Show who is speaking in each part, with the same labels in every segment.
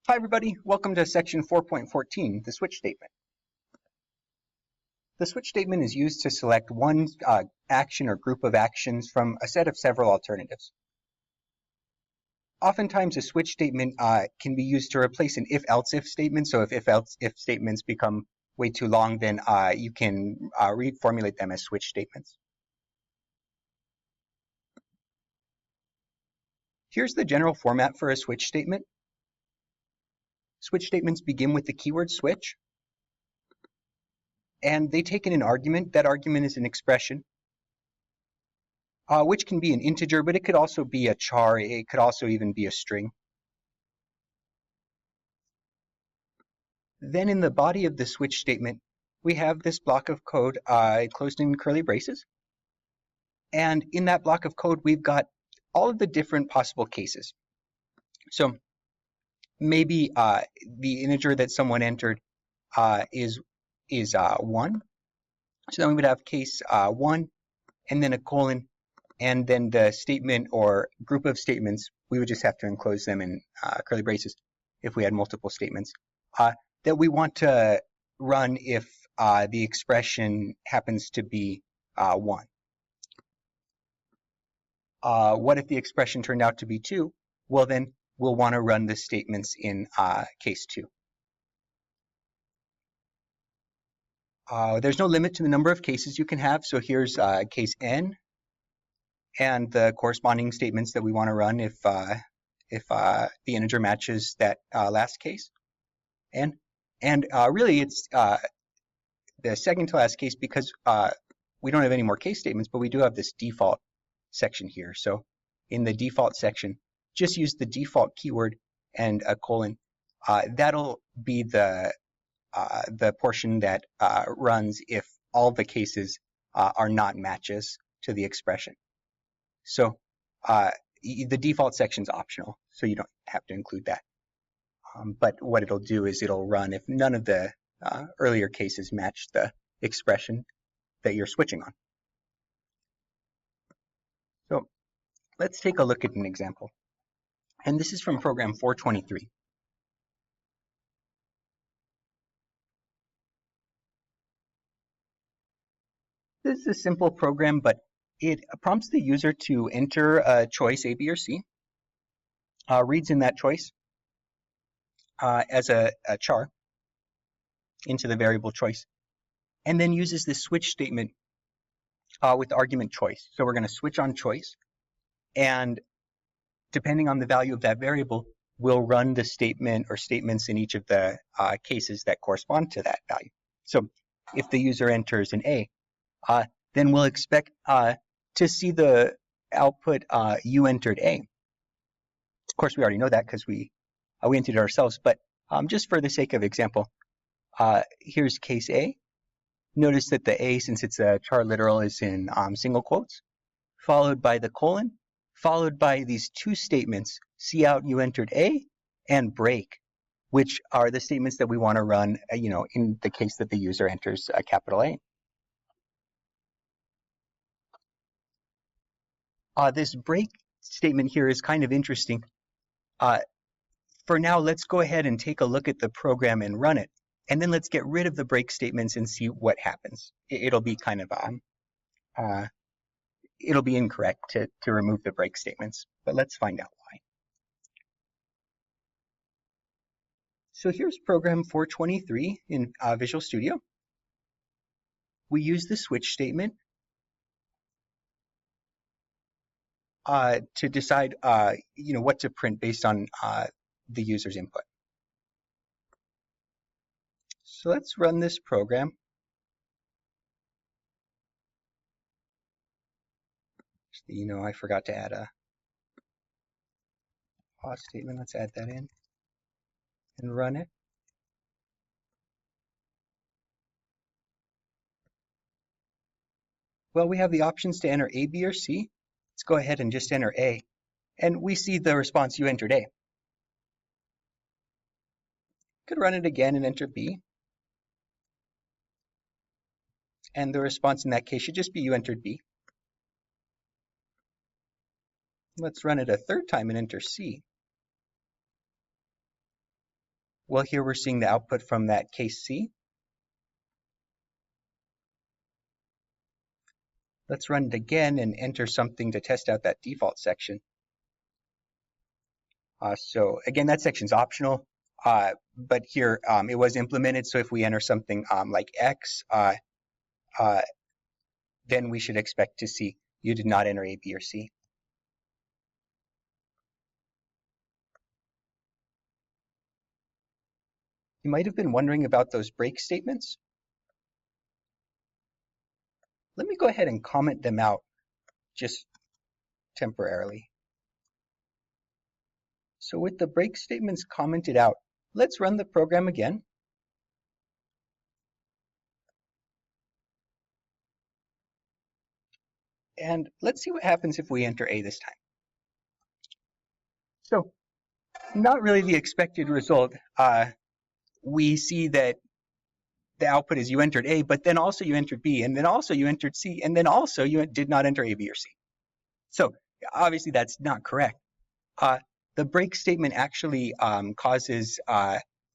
Speaker 1: Hi everybody, welcome to section 4.14, the switch statement. The switch statement is used to select one action or group of actions from a set of several alternatives. Oftentimes a switch statement can be used to replace an if-else-if statement, so if if-else-if statements become way too long, then you can reformulate them as switch statements. Here's the general format for a switch statement. Switch statements begin with the keyword switch, and they take in an argument. That argument is an expression, which can be an integer, but it could also be a char. It could also even be a string. Then in the body of the switch statement, we have this block of code closed in curly braces. And in that block of code, we've got all of the different possible cases. So maybe the integer that someone entered is 1. So then we would have case 1, and then a colon, and then the statement or group of statements, we would just have to enclose them in curly braces if we had multiple statements that we want to run if the expression happens to be 1. What if the expression turned out to be 2? Well, then we'll want to run the statements in case 2. There's no limit to the number of cases you can have, so here's case n, and the corresponding statements that we want to run if the integer matches that last case, n. And really it's the second to last case because we don't have any more case statements, but we do have this default section here. So in the default section, just use the default keyword and a colon. That'll be the portion that runs if all the cases are not matches to the expression. So the default section is optional, so you don't have to include that. But what it'll do is it'll run if none of the earlier cases match the expression that you're switching on. So let's take a look at an example. And this is from program 423. This is a simple program, but it prompts the user to enter a choice A, B, or C, reads in that choice as a char into the variable choice, and then uses this switch statement with argument choice. So we're going to switch on choice, and depending on the value of that variable, we'll run the statement or statements in each of the cases that correspond to that value. So if the user enters an A, then we'll expect to see the output you entered A. Of course, we already know that because we entered it ourselves, but just for the sake of example, here's case A. Notice that the A, since it's a char literal, is in single quotes, followed by the colon, followed by these two statements, see out you entered A and break, which are the statements that we want to run, in the case that the user enters a capital A. This break statement here is kind of interesting. For now, let's go ahead and take a look at the program and run it. And then let's get rid of the break statements and see what happens. It'll be kind of, it'll be incorrect to remove the break statements, but let's find out why. So here's program 423 in Visual Studio. We use the switch statement to decide, what to print based on the user's input. So let's run this program. I forgot to add a pause statement. Let's add that in and run it. Well, we have the options to enter A, B, or C. Let's go ahead and just enter A. And we see the response, you entered A. Could run it again and enter B. And the response in that case should just be you entered B. Let's run it a third time and enter C. Well, here we're seeing the output from that case C. Let's run it again and enter something to test out that default section. So again, that section's optional, but here it was implemented. So if we enter something like X, then we should expect to see you did not enter A, B, or C. You might have been wondering about those break statements. Let me go ahead and comment them out just temporarily. So with the break statements commented out, let's run the program again. And let's see what happens if we enter A this time. So not really the expected result. We see that the output is you entered A, but then also you entered B, and then also you entered C, and then also you did not enter A, B, or C. So obviously that's not correct. The break statement actually causes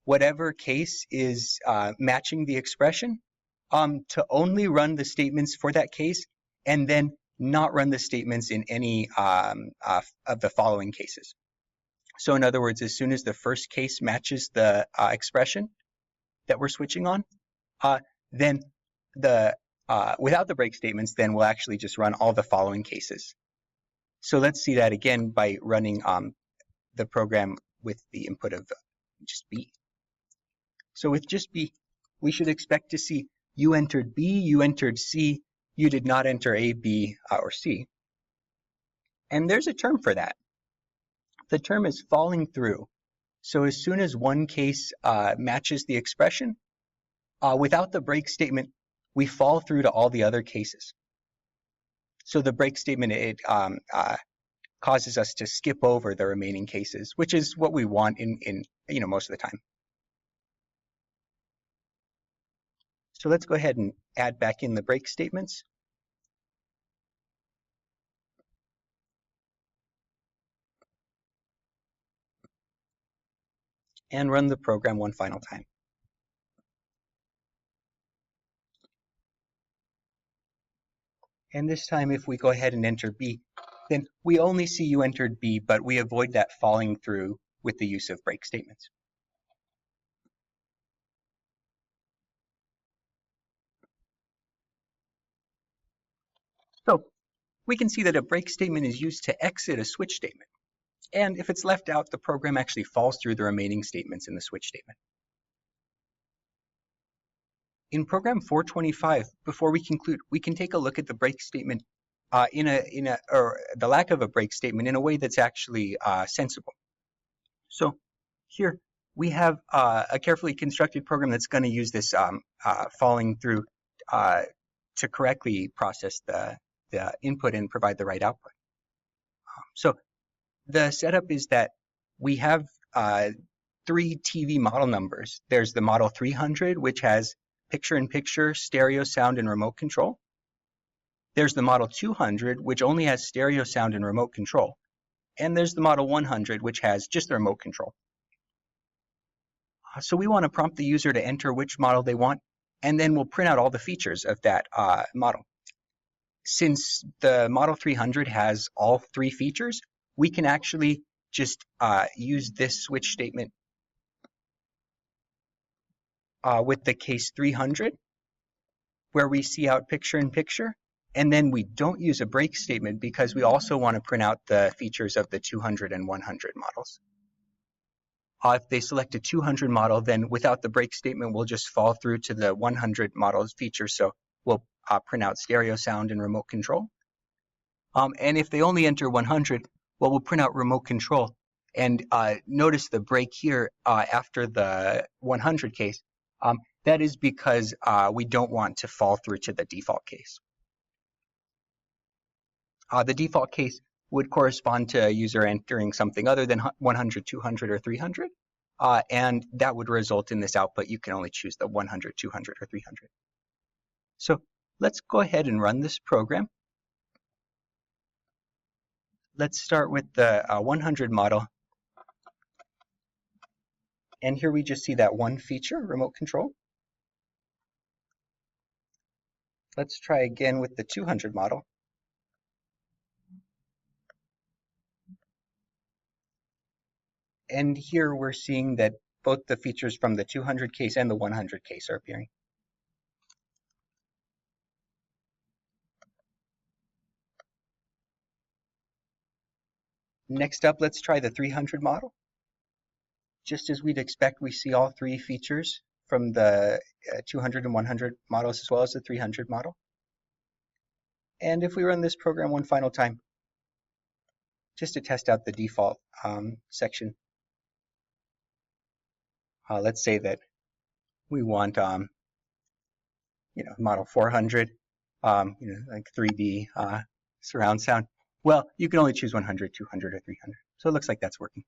Speaker 1: whatever case is matching the expression to only run the statements for that case, and then not run the statements in any of the following cases. So in other words, as soon as the first case matches the expression that we're switching on, then without the break statements, then we'll actually just run all the following cases. So let's see that again by running the program with the input of just B. So with just B, we should expect to see you entered B, you entered C, you did not enter A, B, or C. And there's a term for that. The term is falling through. So as soon as one case matches the expression, without the break statement, we fall through to all the other cases. So the break statement, it causes us to skip over the remaining cases, which is what we want in most of the time. So let's go ahead and add back in the break statements. And run the program one final time. And this time, if we go ahead and enter B, then we only see you entered B, but we avoid that falling through with the use of break statements. So we can see that a break statement is used to exit a switch statement. And if it's left out, the program actually falls through the remaining statements in the switch statement. In program 425, before we conclude, we can take a look at the break statement or the lack of a break statement in a way that's actually sensible. So here we have a carefully constructed program that's going to use this falling through to correctly process the input and provide the right output. So the setup is that we have 3 TV model numbers. There's the model 300, which has picture-in-picture, stereo sound, and remote control. There's the model 200, which only has stereo sound and remote control. And there's the model 100, which has just the remote control. So we want to prompt the user to enter which model they want, and then we'll print out all the features of that model. Since the model 300 has all 3 features, we can actually just use this switch statement with the case 300, where we see out picture-in-picture, and then we don't use a break statement because we also want to print out the features of the 200 and 100 models. If they select a 200 model, then without the break statement, we'll just fall through to the 100 model's features. So we'll print out stereo sound and remote control. And if they only enter 100, well, we'll print out remote control. And notice the break here after the 100 case. That is because we don't want to fall through to the default case. The default case would correspond to a user entering something other than 100, 200, or 300. And that would result in this output. You can only choose the 100, 200, or 300. So let's go ahead and run this program. Let's start with the 100 model. And here we just see that one feature, remote control. Let's try again with the 200 model. And here we're seeing that both the features from the 200 case and the 100 case are appearing. Next up, let's try the 300 model. Just as we'd expect, we see all three features from the 200 and 100 models as well as the 300 model. And if we run this program one final time, just to test out the default section, let's say that we want, model 400, like 3D surround sound. Well, you can only choose 100, 200, or 300. So it looks like that's working.